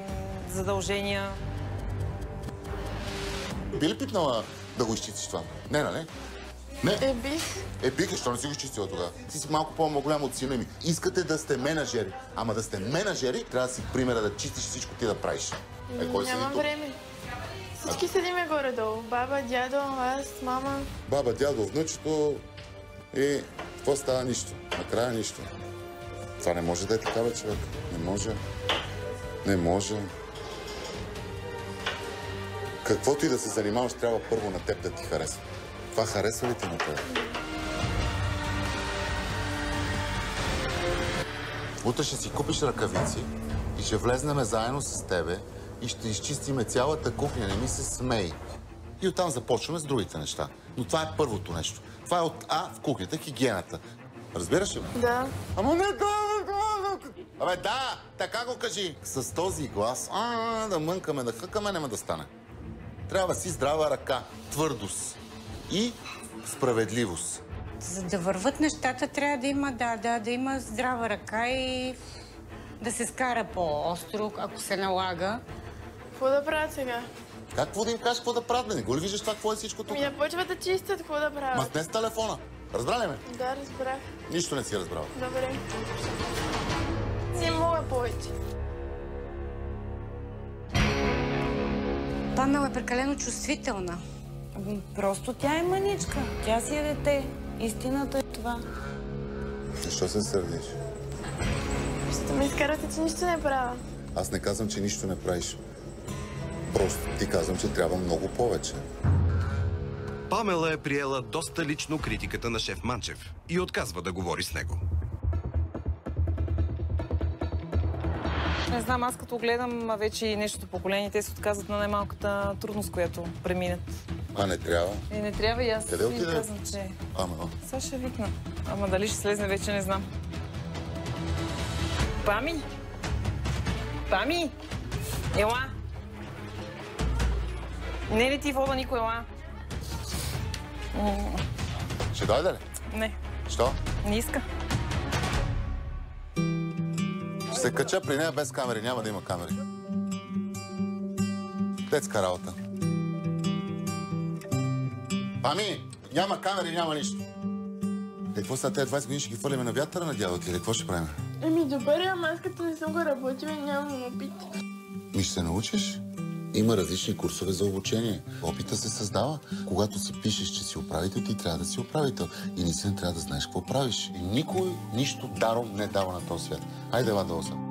[SPEAKER 6] задължения.
[SPEAKER 2] Би ли пипнала да го изчистиш това? Не, нали? Не.
[SPEAKER 3] Бих.
[SPEAKER 2] Бих, защо не си го изчистила тогава? Ти си малко по-голям от сина ми. Искате да сте менажери. Ама да сте менажери, трябва да си примера да чистиш всичко ти да правиш. Кой седи
[SPEAKER 3] Нямам
[SPEAKER 2] тук?
[SPEAKER 3] време. Всички седиме горе-долу. Баба, дядо, аз, мама.
[SPEAKER 2] Баба, дядо, внучето и какво става? Нищо. Накрая нищо. Това не може да е такава, човек. Не може. Не може. Каквото и да се занимаваш, трябва първо на теб да ти харесва. Това харесва ли ти на теб? Утре ще си купиш ръкавици и ще влезнеме заедно с тебе и ще изчистиме цялата кухня, не ми се смей. И оттам започваме с другите неща. Но това е първото нещо. Това е от А в кухнята, хигиената. Разбираш ли ме?
[SPEAKER 3] Да.
[SPEAKER 2] Ама не да! Абе да! Така го кажи! С този глас, да мънкаме, да хъкаме, няма да стане. Трябва си здрава ръка, твърдост и справедливост.
[SPEAKER 10] За да върват нещата, трябва да има, да има здрава ръка и да се скара по-остро, ако се налага.
[SPEAKER 3] Какво да правят сега?
[SPEAKER 2] Какво да им кажеш, какво да правят? Не го ли виждаш това, какво е всичко тук?
[SPEAKER 3] Да почват да чистят, какво да правят?
[SPEAKER 2] Ма не с телефона. Разбра ли ме?
[SPEAKER 3] Да, разбрах.
[SPEAKER 2] Нищо не си разбрал.
[SPEAKER 3] Добре. Не мога повече.
[SPEAKER 10] Памела е прекалено чувствителна.
[SPEAKER 7] Просто тя е маничка. Тя си е дете. Истината е това.
[SPEAKER 2] Защо се сърдиш?
[SPEAKER 3] Ще ме изкарате, че нищо не правя.
[SPEAKER 2] Аз не казвам, че нищо не правиш. Просто ти казвам, че трябва много повече.
[SPEAKER 1] Памела е приела доста лично критиката на шеф Манчев и отказва да говори с него.
[SPEAKER 6] Не знам, аз като гледам вече и нещото поколение, те се отказват на най-малката трудност, която преминат.
[SPEAKER 2] А не трябва.
[SPEAKER 6] И не трябва и аз
[SPEAKER 2] Къде
[SPEAKER 6] ви
[SPEAKER 2] отиде?
[SPEAKER 6] казвам, че...
[SPEAKER 2] Ама.
[SPEAKER 6] Сега ще викна. Ама дали ще слезне, вече не знам. Пами! Пами! Ела! Не ли ти вода, никой, ела?
[SPEAKER 2] Ще дойде ли?
[SPEAKER 6] Не.
[SPEAKER 2] Що?
[SPEAKER 6] Не иска.
[SPEAKER 2] Ще се кача при нея без камери. Няма да има камери. Детска работа. Ами, няма камери, няма нищо. Какво са тези 20 години ще ги хвърлиме на вятъра на дядо ти? Какво ще правим?
[SPEAKER 3] Добре, ама аз като не съм го работила и нямам опит.
[SPEAKER 2] Ще се научиш. Има различни курсове за обучение. Опита се създава. Когато си пишеш, че си управител, ти трябва да си управител. И наистина трябва да знаеш какво правиш. И никой нищо даром не дава на този свят. Хайде, ела да осъм.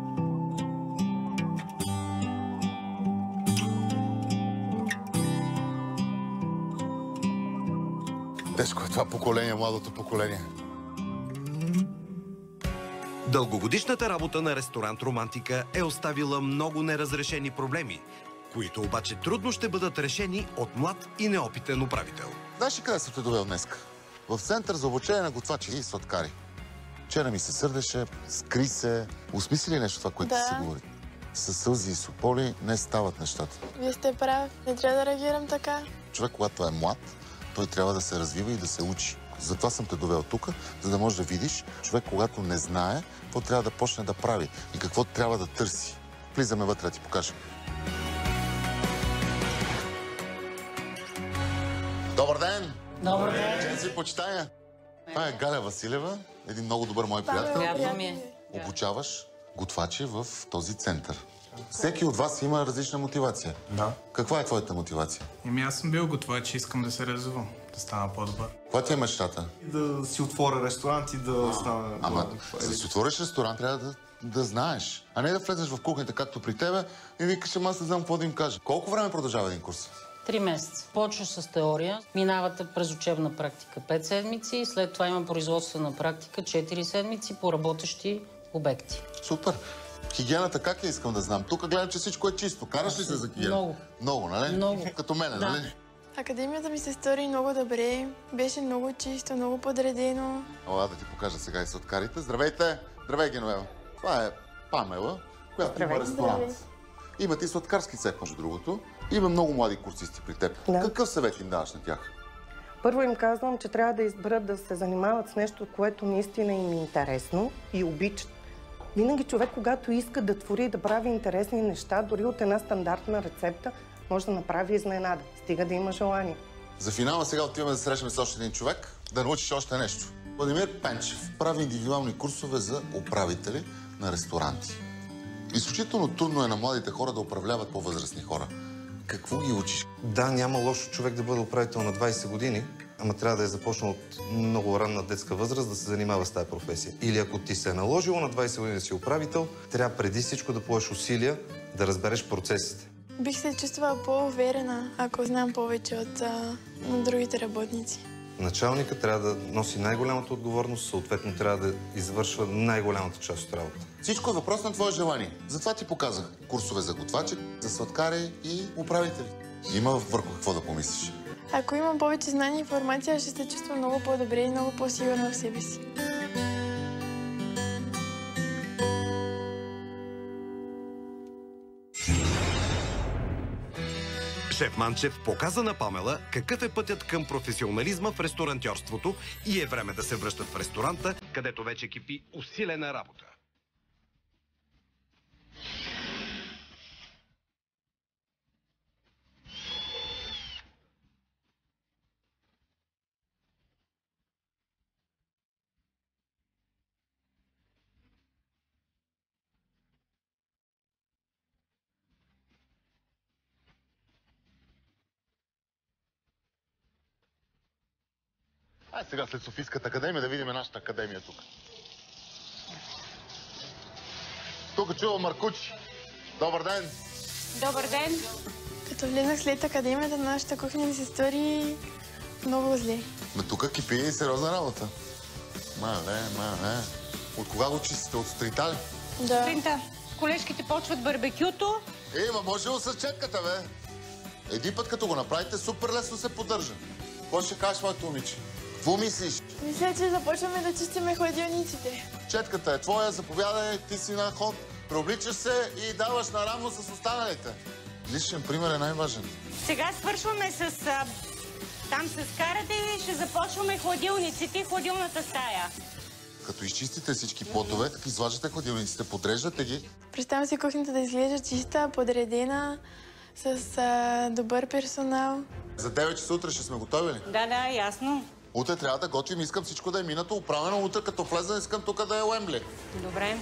[SPEAKER 2] Тежко е това поколение, младото поколение.
[SPEAKER 1] Дългогодишната работа на ресторант Романтика е оставила много неразрешени проблеми, които обаче трудно ще бъдат решени от млад и неопитен управител.
[SPEAKER 2] Знаеш ли къде съм те довел днеска? В център за обучение на готвачи и сладкари. Вчера ми се сърдеше, скри се. Осмисли ли нещо това, което се говори? Със сълзи и сополи не стават нещата.
[SPEAKER 3] Вие сте прав. Не трябва да реагирам така.
[SPEAKER 2] Човек, когато е млад, той трябва да се развива и да се учи. Затова съм те довел тук, за да можеш да видиш човек, когато не знае, какво трябва да почне да прави и какво трябва да търси. Влизаме вътре да ти покажа. Добър ден!
[SPEAKER 12] Добър ден!
[SPEAKER 2] Чен си почитая. Това е Галя Василева, един много добър мой приятел.
[SPEAKER 12] Приятно ми е.
[SPEAKER 2] Обучаваш готвачи в този център. Всеки от вас има различна мотивация.
[SPEAKER 4] Да.
[SPEAKER 2] Каква е твоята мотивация?
[SPEAKER 4] Аз съм бил готвач и искам да се развивам, да стана по-добър.
[SPEAKER 2] Каква ти е мечтата?
[SPEAKER 4] Да си отворя ресторант и да стана...
[SPEAKER 2] Ама, за да си отвориш ресторант, трябва да знаеш. А не да влезеш в кухнята, както при тебе, и викаш, ама аз не знам какво да им кажа. Колко време продължава един курс?
[SPEAKER 12] 3 месеца. Почваш с теория, минавате през учебна практика 5 седмици, след това има производствена практика 4 седмици по работещи обекти.
[SPEAKER 2] Супер! Хигиената как я искам да знам? Тук гледам, че всичко е чисто. Караш ли се за хигиена?
[SPEAKER 12] Много.
[SPEAKER 2] Много, нали?
[SPEAKER 12] Много.
[SPEAKER 2] Като мене,
[SPEAKER 12] да.
[SPEAKER 2] нали?
[SPEAKER 3] Академията ми се стори много добре. Беше много чисто, много подредено.
[SPEAKER 2] Ела да ти покажа сега и сладкарите. Здравейте! Здравей, Геновева. Това е Памела, която има ресторант. Има ти сладкарски цех, между другото. Има много млади курсисти при теб. Да. Какъв съвет им даваш на тях?
[SPEAKER 15] Първо им казвам, че трябва да изберат да се занимават с нещо, което наистина им е интересно и обичат. Винаги човек, когато иска да твори и да прави интересни неща, дори от една стандартна рецепта, може да направи изненада. Стига да има желание.
[SPEAKER 2] За финала сега отиваме да срещаме с още един човек, да научиш още нещо. Владимир Пенчев прави индивидуални курсове за управители на ресторанти. Изключително трудно е на младите хора да управляват по-възрастни хора. Какво ги учиш?
[SPEAKER 16] Да, няма лошо човек да бъде управител на 20 години, ама трябва да е започнал от много ранна детска възраст да се занимава с тази професия. Или ако ти се е наложило на 20 години да си управител, трябва преди всичко да положиш усилия да разбереш процесите.
[SPEAKER 3] Бих се чувствала по-уверена, ако знам повече от другите работници.
[SPEAKER 16] Началникът трябва да носи най-голямата отговорност, съответно трябва да извършва най-голямата част от работа.
[SPEAKER 2] Всичко е въпрос на твое желание. Затова ти показах курсове за готвачи, за сладкари и управители. Има върху какво да помислиш.
[SPEAKER 3] Ако имам повече знания и информация, ще се чувствам много по-добре и много по-сигурна в себе си.
[SPEAKER 1] Шеф Манчев показа на Памела какъв е пътят към професионализма в ресторантьорството и е време да се връщат в ресторанта, където вече кипи усилена работа.
[SPEAKER 2] Ай сега след Софийската академия да видим нашата академия тук. Тук чува Маркучи. Добър ден!
[SPEAKER 10] Добър ден!
[SPEAKER 3] Като влезнах след академията, нашата кухня ми се стори много зле.
[SPEAKER 2] Ме тук кипи и сериозна работа. Мале. От кога го чистите? От сутринта ли?
[SPEAKER 3] Да.
[SPEAKER 10] Сутринта. Колежките почват барбекюто.
[SPEAKER 2] Ма може ли с четката, бе? Един път като го направите, супер лесно се поддържа. Какво ще кажеш, моето момиче? Какво мислиш?
[SPEAKER 3] Мисля, че започваме да чистиме хладилниците.
[SPEAKER 2] Четката е твоя, заповядай, ти си на ход. Преобличаш се и даваш наравно с останалите. Личен пример е най-важен.
[SPEAKER 10] Сега свършваме с... Там с карата и ще започваме хладилниците и хладилната стая.
[SPEAKER 2] Като изчистите всички потове, изваждате хладилниците, подреждате ги.
[SPEAKER 3] Представям си кухнята да изглежда чиста, подредена, с добър персонал.
[SPEAKER 2] За 9 часа утре ще сме готови ли?
[SPEAKER 10] Да, ясно.
[SPEAKER 2] Утре трябва да готвим, искам всичко да е минато, управено. Утре като влеза, искам тук да е Уембли.
[SPEAKER 10] Добре.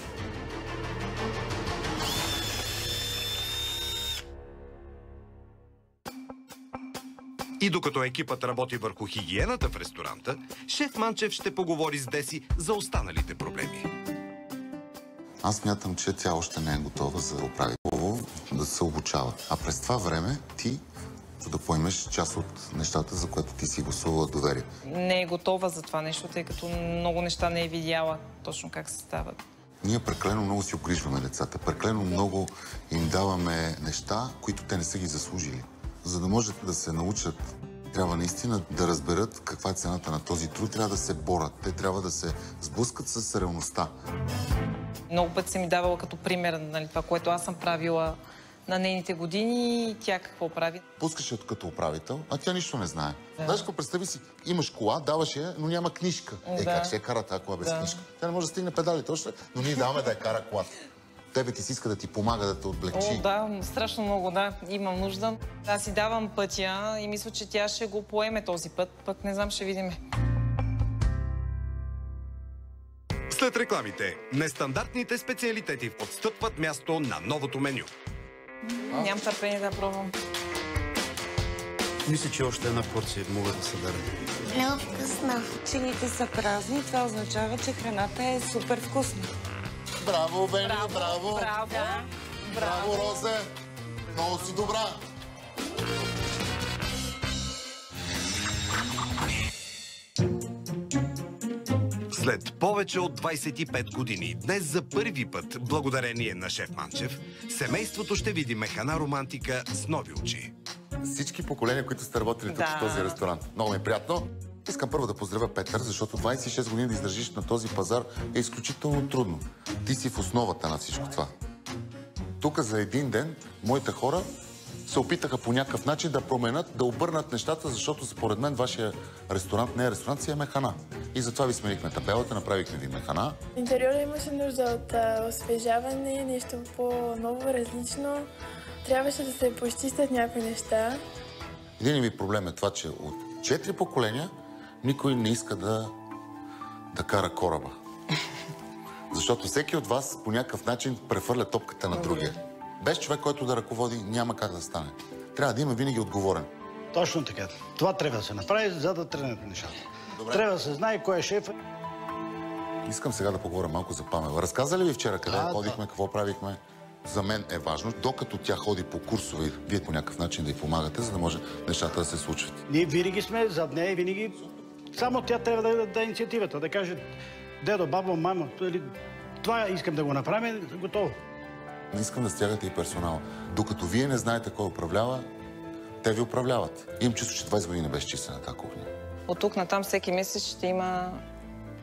[SPEAKER 1] И докато екипът работи върху хигиената в ресторанта, шеф Манчев ще поговори с Деси за останалите проблеми.
[SPEAKER 2] Аз смятам, че тя още не е готова за да оправи да се обучава. А през това време ти, за да поемеш част от нещата, за което ти си гласувала доверие.
[SPEAKER 6] Не е готова за това нещо, тъй като много неща не е видяла точно как се стават.
[SPEAKER 2] Ние прекалено много си огрижваме децата, прекалено много им даваме неща, които те не са ги заслужили. За да може да се научат, трябва наистина да разберат каква е цената на този труд, трябва да се борят, те трябва да се сблъскат с реалността.
[SPEAKER 6] Много пъти се ми давала като пример, нали, това, което аз съм правила на нейните години и тя какво прави.
[SPEAKER 2] Пускаш я като управител, а тя нищо не знае. Да. Знаеш, какво представи си, имаш кола, даваш я, но няма книжка.
[SPEAKER 6] Да.
[SPEAKER 2] Как ще я кара тази кола без книжка? Тя не може да стигне педалите още, но ние даваме да я кара колата. Тебе ти си иска да ти помага, да те отблегчи.
[SPEAKER 6] Да, страшно много, да. Имам нужда. Аз си давам пътя и мисля, че тя ще го поеме този път. Пък не знам, ще видим.
[SPEAKER 1] След рекламите, нестандартните специалитети отстъпват място на новото меню.
[SPEAKER 6] Нямам търпение да пробвам.
[SPEAKER 14] Мисля, че още една порция мога да събера.
[SPEAKER 7] Много вкусна. Чините са празни, това означава, че храната е супер вкусна.
[SPEAKER 2] Браво, Бени, браво!
[SPEAKER 6] Браво,
[SPEAKER 2] Розе! Много си добра!
[SPEAKER 1] След повече от 25 години, днес за първи път, благодарение на шеф Манчев, семейството ще види механа романтика с нови очи.
[SPEAKER 2] Всички поколения, които сте работили тук в този ресторант. Много ми е приятно. Искам първо да поздравя Петър, защото 26 години да издържиш на този пазар е изключително трудно. Ти си в основата на всичко това. Тук за един ден моите хора се опитаха по някакъв начин да променят, да обърнат нещата, защото според мен вашия ресторант не е ресторант, си е механа. И затова ви сменихме табелата, направихме ви механа.
[SPEAKER 3] Интериора имаше нужда от освежаване, нещо по-ново, различно. Трябваше да се почистят някои неща.
[SPEAKER 2] Един ми проблем е това, че от 4 поколения никой не иска да кара кораба. Защото всеки от вас по някакъв начин прехвърля топката на другия. Без човек, който да ръководи, няма как да стане. Трябва да има винаги отговорен.
[SPEAKER 14] Точно така. Това трябва да се направи, за да тръгнат нещата. Трябва да се знае кой е шефът.
[SPEAKER 2] Искам сега да поговоря малко за Памела. Разказа ли ви вчера къде ходихме, какво правихме? За мен е важно, докато тя ходи по курсове, вие по някакъв начин да й помагате, за да може нещата да се случват.
[SPEAKER 14] Ние винаги сме зад нея и винаги... Само тя трябва да даде инициативата, да каже дедо, бабо, мамо, това искам да го направим, готово.
[SPEAKER 2] Не искам да стягате и персонала. Докато вие не знаете кой управлява, те ви управляват. Имам чувство, че 20 години беше чистена тази кухня.
[SPEAKER 6] От тук натам всеки месец ще има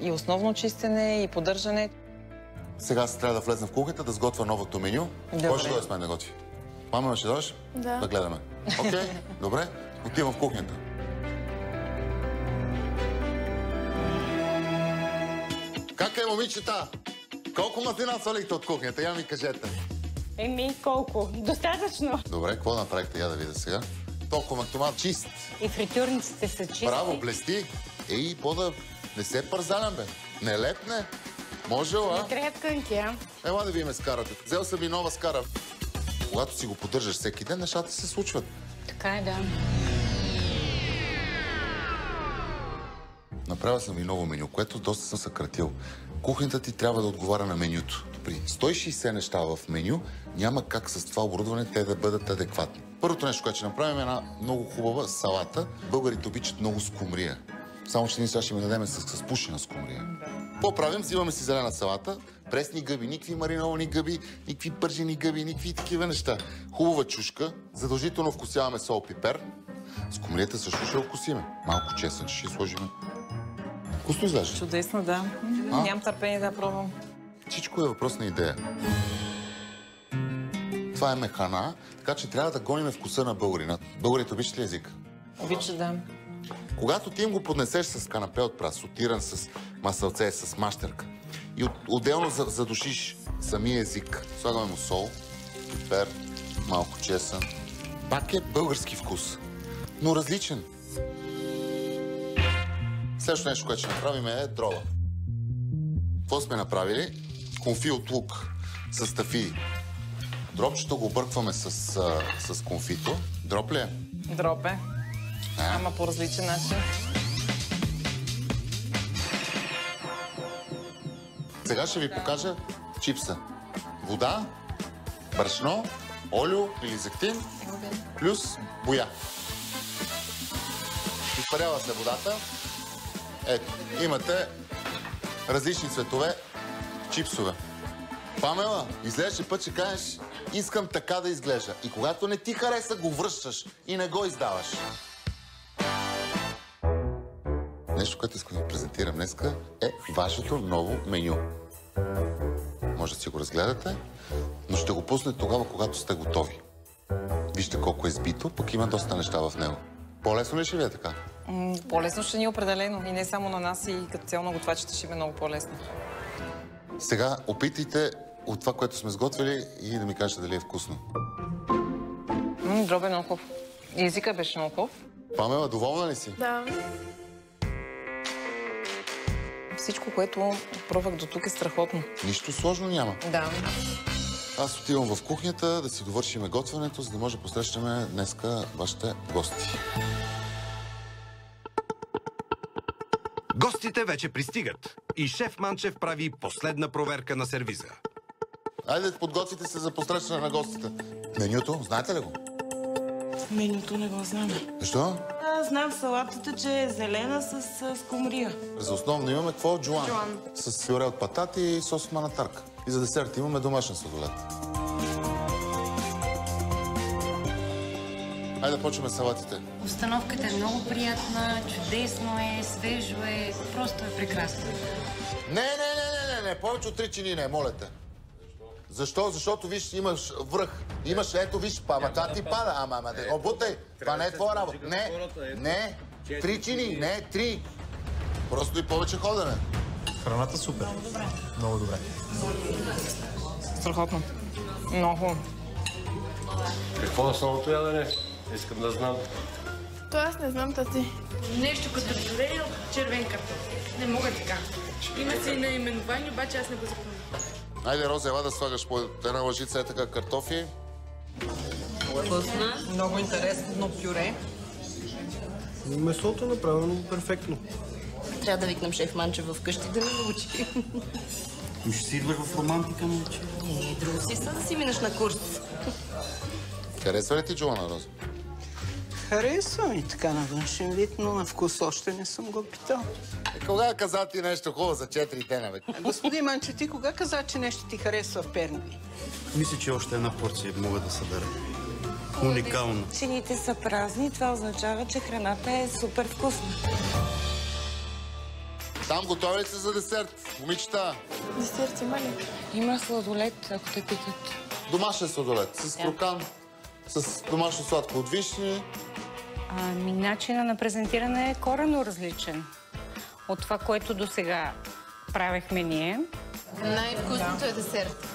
[SPEAKER 6] и основно чистене, и поддържане.
[SPEAKER 2] Сега трябва да влезна в кухнята, да сготвя новото меню.
[SPEAKER 6] Добре.
[SPEAKER 2] Кой ще дойде с мен да готви? Мама, ще дойдеш?
[SPEAKER 3] Да.
[SPEAKER 2] Да гледаме. Окей, добре. Отивам в кухнята. Как е, момичета? Колко мазнина свалихте от кухнята? Я ми кажете.
[SPEAKER 10] Колко? Достатъчно.
[SPEAKER 2] Добре, какво направихте? Я да видя сега. Толкова томат чист.
[SPEAKER 10] И фритюрниците са чисти.
[SPEAKER 2] Браво, блести. По-да не се пързалям, бе. Не лепне. Може, а?
[SPEAKER 10] Не трябва кънки, а?
[SPEAKER 2] Ела да ви ме скарате. Взел съм и нова скара. Когато си го поддържаш всеки ден, нещата се случват.
[SPEAKER 10] Така е, да.
[SPEAKER 2] Направил съм и ново меню, което доста съм съкратил. Кухнята ти трябва да отговаря на менюто. При 160 неща в меню няма как с това оборудване те да бъдат адекватни. Първото нещо, което ще направим, е една много хубава салата. Българите обичат много скумрия. Само че ние сега ще ми дадем с пушена скумрия. Какво правим? Взимаме си зелена салата, пресни гъби, никакви мариновани гъби, никакви пържени гъби, никакви такива неща. Хубава чушка, задължително вкусяваме сол, пипер. Скумрията също ще вкусиме. Малко чесън ще сложим. Вкусно изглежда?
[SPEAKER 6] Чудесно, да. Нямам търпение да пробвам.
[SPEAKER 2] Всичко е въпрос на идея. Това е механа, така че трябва да гоним вкуса на българина. Българите обичат ли език?
[SPEAKER 6] Обичат, да.
[SPEAKER 2] Когато ти им го поднесеш с канапе от прас, сотиран с масълце, с мащерка и отделно задушиш самия език, слагаме му сол, пипер, малко чесън. Пак е български вкус, но различен. Следващото нещо, което ще направим е дрова. Какво сме направили? Конфи от лук с тафи. Дропчето го объркваме с конфито. Дроп ли е?
[SPEAKER 6] Дроп е. Ама по различен начин.
[SPEAKER 2] Сега ще ви покажа чипса. Вода, брашно, олио или зехтин, плюс боя. Изпарява се водата. Ето, имате различни цветове чипсове. Памела, изглеждаш път, ще кажеш, искам така да изглежда. И когато не ти хареса, го връщаш и не го издаваш. Нещо, което искам да презентирам днеска, е вашето ново меню. Може да си го разгледате, но ще го пусне тогава, когато сте готови. Вижте колко е сбито, пък има доста неща в него. По-лесно ли ще ви е така?
[SPEAKER 6] По-лесно ще ни е определено. И не само на нас, и като цяло на готвачите ще ми е много по-лесно.
[SPEAKER 2] Сега опитайте от това, което сме сготвили и да ми кажете дали е вкусно.
[SPEAKER 6] Дроб е много хубав. И езика беше много хубав.
[SPEAKER 2] Памела, доволна ли си?
[SPEAKER 3] Да.
[SPEAKER 6] Всичко, което пробвах до тук е страхотно.
[SPEAKER 2] Нищо сложно няма.
[SPEAKER 6] Да.
[SPEAKER 2] Аз отивам в кухнята да си довършим готвенето, за да може да посрещаме днеска вашите гости.
[SPEAKER 1] Гостите вече пристигат и шеф Манчев прави последна проверка на сервиза.
[SPEAKER 2] Айде, подготвите се за посрещане на гостите. Менюто, знаете ли го?
[SPEAKER 7] Менюто не го знам.
[SPEAKER 2] Защо?
[SPEAKER 7] Знам салатата, че е зелена с скумрия.
[SPEAKER 2] За основно имаме какво? Джоан. С пюре от патати и сос манатарка. И за десерт имаме домашен сладолед. Айде да почваме салатите.
[SPEAKER 17] Обстановката е много приятна, чудесно е, свежо е, просто е прекрасно.
[SPEAKER 2] Не, повече от 3 чини не, моля те. Защо? Защото, виж, имаш връх. Имаш, ето, виж, памата ти пада. Ама, обутай. Това не е твоя работа. Не, 3 чини, не, 3. Просто и повече ходене.
[SPEAKER 18] Храната супер.
[SPEAKER 17] Много добре.
[SPEAKER 18] Много добре.
[SPEAKER 6] Страхотно. Много.
[SPEAKER 18] Какво основното ядене? Искам да знам.
[SPEAKER 3] То аз не знам тази.
[SPEAKER 19] Нещо като пюре от червен картоф. Не мога така. Има си наименование, обаче аз не го запомням.
[SPEAKER 2] Айде, Роза, ела да слагаш по една лъжица така картофи.
[SPEAKER 11] Вкусно. Много интересно пюре.
[SPEAKER 18] Месото е направено перфектно.
[SPEAKER 19] Трябва да викнем шеф Манчев вкъщи да ни научи.
[SPEAKER 18] Ще си идваш в романтика, момче.
[SPEAKER 19] Друго си да си минеш на курс.
[SPEAKER 2] Харесва ли ти Джоана, Роза?
[SPEAKER 8] Харесва ми така на външен вид, но на вкус още не съм го питал.
[SPEAKER 2] Кога каза ти нещо хубаво за 4 дена, бе?
[SPEAKER 8] Господин Манчев, ти кога каза, че нещо ти харесва в Перник?
[SPEAKER 18] Мисля, че още една порция мога да събера. Уникално.
[SPEAKER 7] Чините са празни, това означава, че храната е супер вкусна.
[SPEAKER 2] Там готови ли са за десерт, момичета?
[SPEAKER 3] Десерт има ли?
[SPEAKER 7] Има сладолет, ако те питат.
[SPEAKER 2] Домашен сладолет, с крокан, с домашно сладко от вишни.
[SPEAKER 10] Начинът на презентиране е коренно различен от това, което досега правехме ние.
[SPEAKER 19] Най-вкусното е десерт.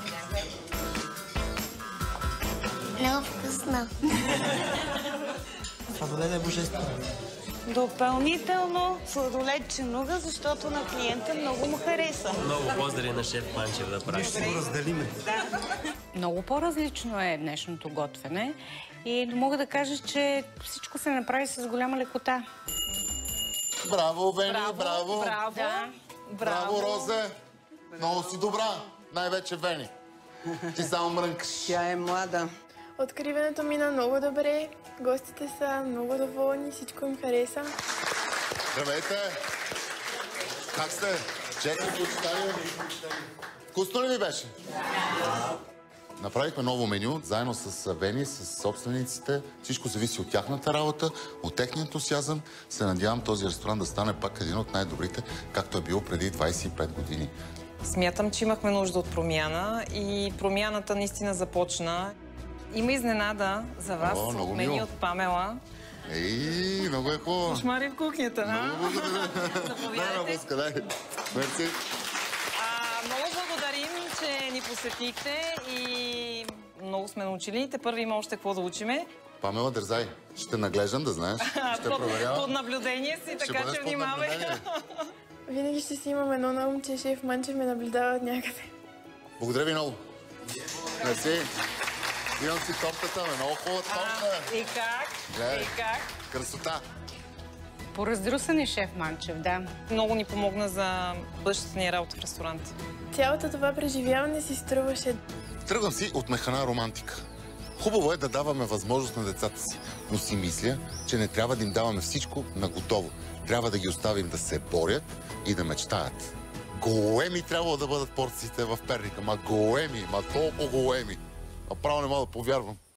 [SPEAKER 3] Много вкусно.
[SPEAKER 18] Сладолет е божествено.
[SPEAKER 7] Допълнително сладолет чинуга, защото на клиента много му хареса.
[SPEAKER 18] Много поздрави на шеф Манчев да прави. Ще го разделиме.
[SPEAKER 10] Много по-различно е днешното готвене и мога да кажа, че всичко се направи с голяма лекота.
[SPEAKER 2] Браво, Вени, браво!
[SPEAKER 10] Браво! Да.
[SPEAKER 2] Браво, Розе! Много си добра, най-вече Вени. Ти само мрънкаш.
[SPEAKER 8] Тя е млада.
[SPEAKER 3] Откриването мина много добре. Гостите са много доволни, всичко им хареса.
[SPEAKER 2] Здравейте! Как сте? Четири почитания. Вкусно ли ви беше? Направихме ново меню, заедно с Вени, с собствениците. Всичко зависи от тяхната работа, от техния ентусиазъм. Се надявам този ресторант да стане пак един от най-добрите, както е било преди 25 години.
[SPEAKER 6] Смятам, че имахме нужда от промяна и промяната наистина започна. Има изненада за вас от мен и от Памела.
[SPEAKER 2] Ей, много е хубаво.
[SPEAKER 6] Кошмари в кухнята, а?
[SPEAKER 2] Много благодаря. Дай. Мерси.
[SPEAKER 6] Много благодарим, че ни посетихте и много сме научили. Тепърва има още какво да учиме.
[SPEAKER 2] Памела, дързай. Ще наглеждам, да знаеш. Ще проверявам.
[SPEAKER 6] Под наблюдение си, така че внимавай.
[SPEAKER 3] Винаги ще си имам едно на ум, че шеф Манчев ме наблюдава от някъде.
[SPEAKER 2] Благодаря ви много. Мерси. Имам си тортата, много хубава торта.
[SPEAKER 10] И как? И как?
[SPEAKER 2] Красота.
[SPEAKER 10] Пораздрусен е шеф Манчев, да. Много ни помогна за бъдещата ни работа в ресторанта.
[SPEAKER 3] Цялото това преживяване си струваше.
[SPEAKER 2] Тръгвам си от механа романтика. Хубаво е да даваме възможност на децата си, но си мисля, че не трябва да им даваме всичко на готово. Трябва да ги оставим да се борят и да мечтаят. Големи трябва да бъдат порциите в Перника, ма големи, ма толкова големи. Направо не мога да повярвам.